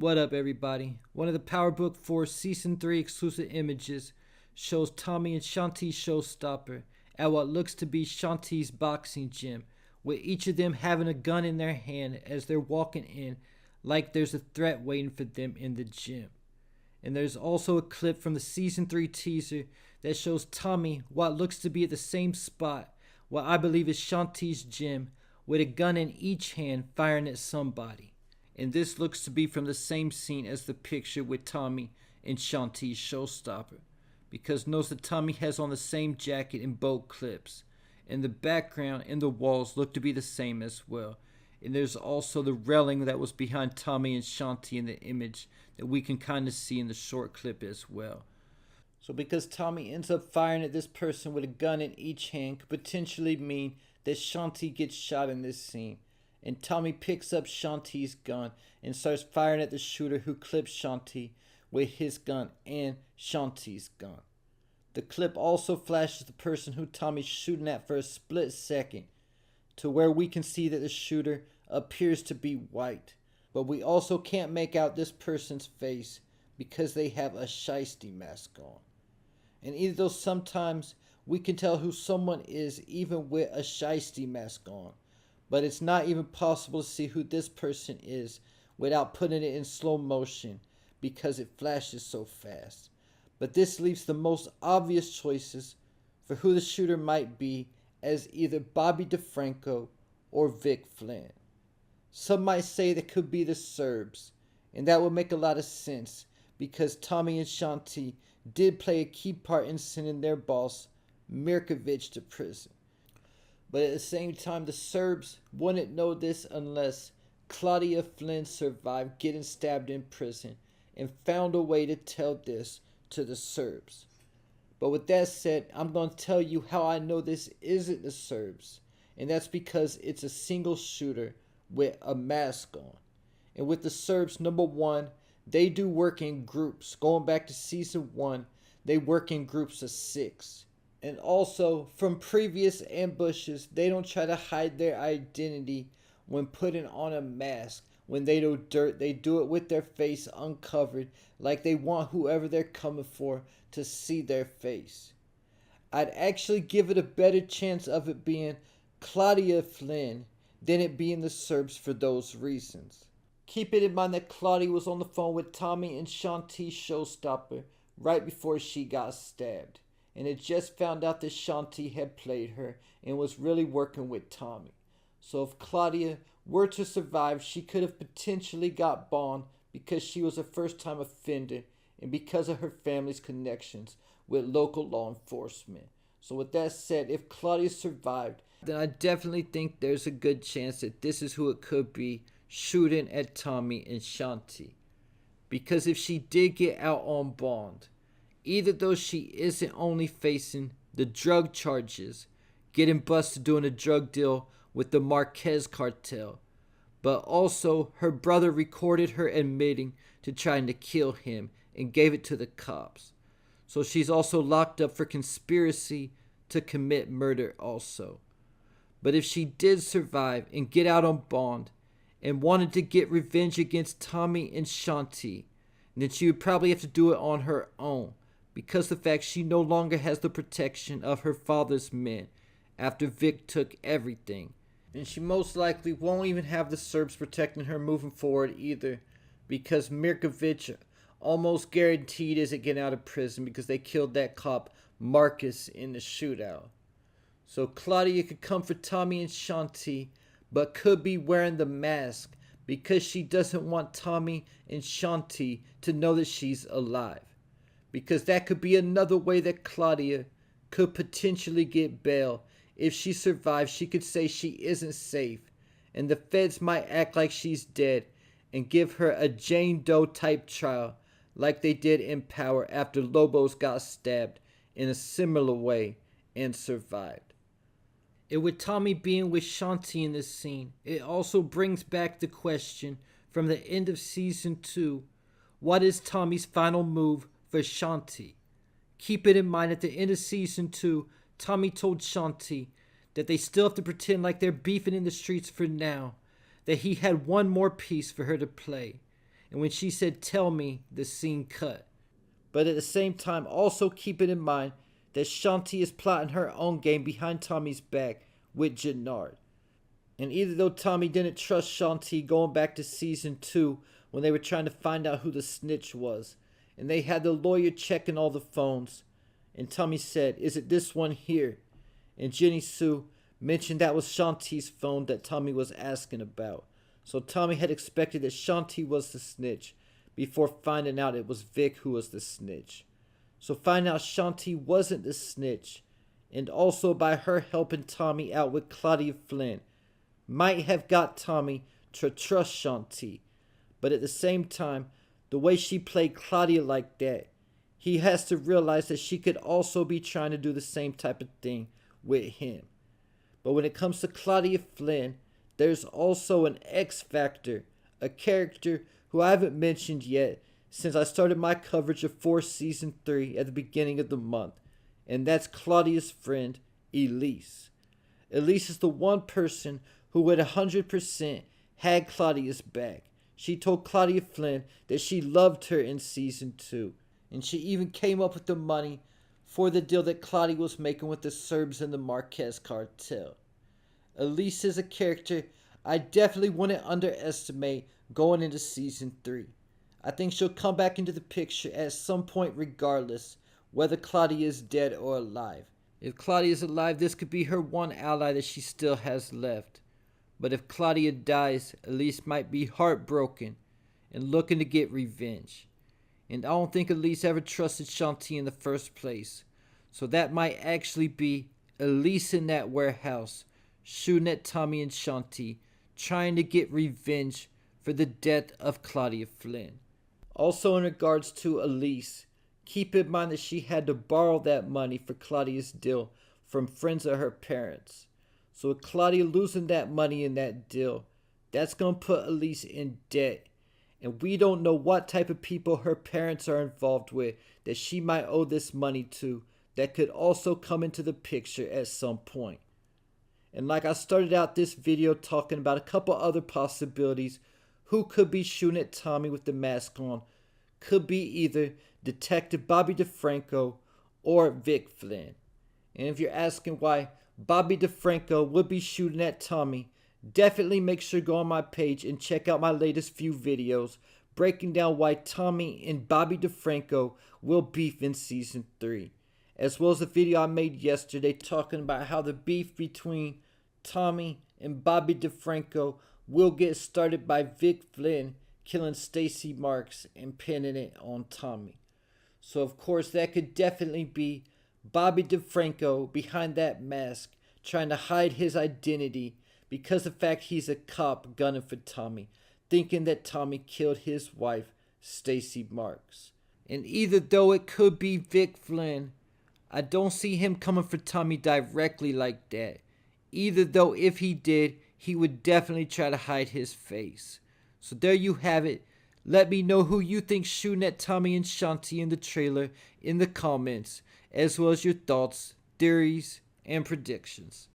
What up, everybody? One of the Power Book 4 Season 3 exclusive images shows Tommy and Shanti's showstopper at what looks to be Shanti's boxing gym, with each of them having a gun in their hand as they're walking in like there's a threat waiting for them in the gym. And there's also a clip from the Season 3 teaser that shows Tommy what looks to be at the same spot, what I believe is Shanti's gym, with a gun in each hand firing at somebody. And this looks to be from the same scene as the picture with Tommy and Shanti's showstopper, because notice that Tommy has on the same jacket in both clips, and the background and the walls look to be the same as well. And there's also the railing that was behind Tommy and Shanti in the image that we can kind of see in the short clip as well. So because Tommy ends up firing at this person with a gun in each hand could potentially mean that Shanti gets shot in this scene. And Tommy picks up Shanti's gun and starts firing at the shooter who clips Shanti with his gun and Shanti's gun. The clip also flashes the person who Tommy's shooting at for a split second, to where we can see that the shooter appears to be white. But we also can't make out this person's face because they have a shiesty mask on. And even though sometimes we can tell who someone is even with a shiesty mask on, but it's not even possible to see who this person is without putting it in slow motion because it flashes so fast. But this leaves the most obvious choices for who the shooter might be as either Bobby DeFranco or Vic Flynn. Some might say that could be the Serbs, and that would make a lot of sense because Tommy and Shanti did play a key part in sending their boss, Mirkovic, to prison. But at the same time, the Serbs wouldn't know this unless Claudia Flynn survived getting stabbed in prison and found a way to tell this to the Serbs. But with that said, I'm going to tell you how I know this isn't the Serbs. And that's because it's a single shooter with a mask on. And with the Serbs, number one, they do work in groups. Going back to season 1, they work in groups of 6. And also, from previous ambushes, they don't try to hide their identity when putting on a mask. When they do dirt, they do it with their face uncovered, like they want whoever they're coming for to see their face. I'd actually give it a better chance of it being Claudia Flynn than it being the Serbs for those reasons. Keep it in mind that Claudia was on the phone with Tommy and Shanti's showstopper right before she got stabbed, and had just found out that Shanti had played her and was really working with Tommy. So if Claudia were to survive, she could have potentially got bond because she was a first-time offender and because of her family's connections with local law enforcement. So with that said, if Claudia survived, then I definitely think there's a good chance that this is who it could be shooting at Tommy and Shanti. Because if she did get out on bond, either though she isn't only facing the drug charges, getting busted doing a drug deal with the Marquez cartel, but also her brother recorded her admitting to trying to kill him and gave it to the cops. So she's also locked up for conspiracy to commit murder also. But if she did survive and get out on bond and wanted to get revenge against Tommy and Shanti, then she would probably have to do it on her own, because the fact she no longer has the protection of her father's men after Vic took everything. And she most likely won't even have the Serbs protecting her moving forward either, because Mirkovic almost guaranteed isn't getting out of prison because they killed that cop Marcus in the shootout. So Claudia could come for Tommy and Shanti, but could be wearing the mask because she doesn't want Tommy and Shanti to know that she's alive. Because that could be another way that Claudia could potentially get bail. If she survives, she could say she isn't safe, and the feds might act like she's dead and give her a Jane Doe type trial like they did in Power after Lobos got stabbed in a similar way and survived. And with Tommy being with Shanti in this scene, it also brings back the question from the end of season 2, what is Tommy's final move for Shanti? Keep it in mind at the end of season 2, Tommy told Shanti that they still have to pretend like they're beefing in the streets for now, that he had one more piece for her to play. and when she said tell me, the scene cut. But at the same time, also keeping in mind that Shanti is plotting her own game behind Tommy's back with Jannard. And either though Tommy didn't trust Shanti going back to season 2 when they were trying to find out who the snitch was, and they had the lawyer checking all the phones, and Tommy said, "Is it this one here?" And Jenny Sue mentioned that was Shanti's phone that Tommy was asking about. So Tommy had expected that Shanti was the snitch before finding out it was Vic who was the snitch. So finding out Shanti wasn't the snitch, and also by her helping Tommy out with Claudia Flynn, might have got Tommy to trust Shanti. But at the same time, the way she played Claudia like that, he has to realize that she could also be trying to do the same type of thing with him. But when it comes to Claudia Flynn, there's also an X factor, a character who I haven't mentioned yet since I started my coverage of Force Season 3 at the beginning of the month, and that's Claudia's friend, Elise. Elise is the one person who would 100% had Claudia's back. She told Claudia Flynn that she loved her in Season 2, and she even came up with the money for the deal that Claudia was making with the Serbs and the Marquez cartel. Elise is a character I definitely wouldn't underestimate going into Season 3. I think she'll come back into the picture at some point regardless whether Claudia is dead or alive. If Claudia is alive, this could be her one ally that she still has left. But if Claudia dies, Elise might be heartbroken and looking to get revenge. And I don't think Elise ever trusted Shanti in the first place. So that might actually be Elise in that warehouse, shooting at Tommy and Shanti, trying to get revenge for the death of Claudia Flynn. Also in regards to Elise, keep in mind that she had to borrow that money for Claudia's deal from friends of her parents. So with Claudia losing that money in that deal, that's going to put Elise in debt. And we don't know what type of people her parents are involved with that she might owe this money to that could also come into the picture at some point. And like I started out this video talking about a couple other possibilities who could be shooting at Tommy with the mask on, could be either Detective Bobby DeFranco or Vic Flynn. And if you're asking why Bobby DeFranco would be shooting at Tommy, definitely make sure to go on my page and check out my latest few videos breaking down why Tommy and Bobby DeFranco will beef in Season 3. As well as a video I made yesterday talking about how the beef between Tommy and Bobby DeFranco will get started by Vic Flynn killing Stacy Marks and pinning it on Tommy. So of course that could definitely be Bobby DeFranco behind that mask trying to hide his identity because of the fact he's a cop gunning for Tommy, thinking that Tommy killed his wife, Stacy Marks. And either though it could be Vic Flynn, I don't see him coming for Tommy directly like that. Either though if he did, he would definitely try to hide his face. So there you have it. Let me know who you think shooting at Tommy and Shanti in the trailer in the comments, as well as your thoughts, theories, and predictions.